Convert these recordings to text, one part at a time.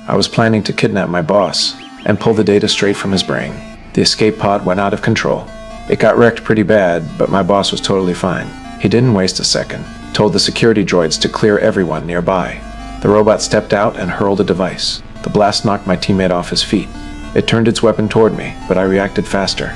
I was planning to kidnap my boss and pull the data straight from his brain. The escape pod went out of control. It got wrecked pretty bad, but my boss was totally fine. He didn't waste a second, told the security droids to clear everyone nearby. The robot stepped out and hurled a device. The blast knocked my teammate off his feet. It turned its weapon toward me, but I reacted faster.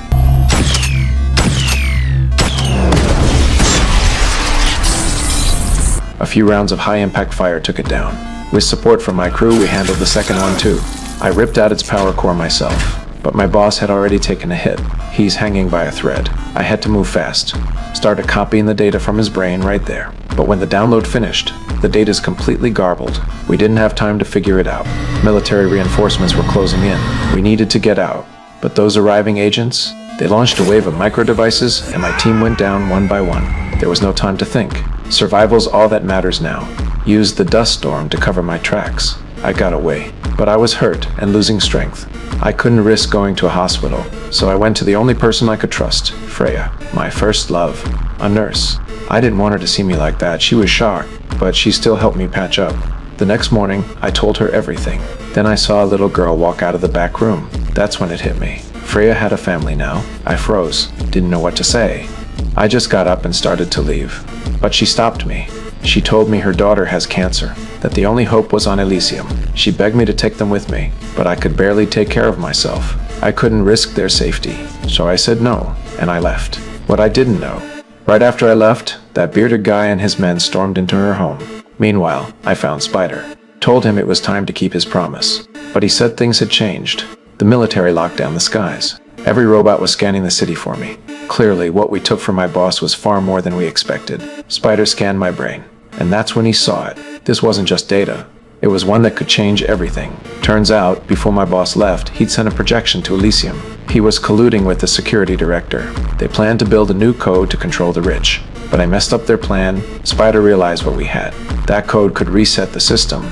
A few rounds of high-impact fire took it down. With support from my crew, we handled the second one too. I ripped out its power core myself, but my boss had already taken a hit. He's hanging by a thread. I had to move fast. Started copying the data from his brain right there. But when the download finished, the data's completely garbled. We didn't have time to figure it out. Military reinforcements were closing in. We needed to get out. But those arriving agents, they launched a wave of micro-devices, and my team went down one by one. There was no time to think. Survival's all that matters now. Used the dust storm to cover my tracks. I got away, but I was hurt and losing strength. I couldn't risk going to a hospital, so I went to the only person I could trust, Freya, my first love, a nurse. I didn't want her to see me like that. She was shocked, but she still helped me patch up. The next morning, I told her everything. Then I saw a little girl walk out of the back room. That's when it hit me. Freya had a family now. I froze, didn't know what to say. I just got up and started to leave. But she stopped me. She told me her daughter has cancer, that the only hope was on Elysium. She begged me to take them with me, but I could barely take care of myself. I couldn't risk their safety, so I said no, and I left. What I didn't know, right after I left, that bearded guy and his men stormed into her home. Meanwhile, I found Spider. Told him it was time to keep his promise, but he said things had changed. The military locked down the skies. Every robot was scanning the city for me. Clearly, what we took from my boss was far more than we expected. Spider scanned my brain, and that's when he saw it. This wasn't just data. It was one that could change everything. Turns out, before my boss left, he'd sent a projection to Elysium. He was colluding with the security director. They planned to build a new code to control the rich. But I messed up their plan. Spider realized what we had. That code could reset the system.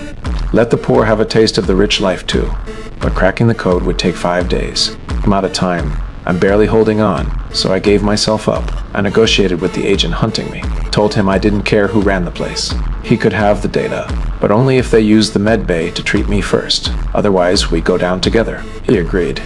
Let the poor have a taste of the rich life too. But cracking the code would take 5 days. I'm out of time. I'm barely holding on, so I gave myself up. I negotiated with the agent hunting me. Told him I didn't care who ran the place. He could have the data, but only if they used the med bay to treat me first. Otherwise, we go down together. He agreed.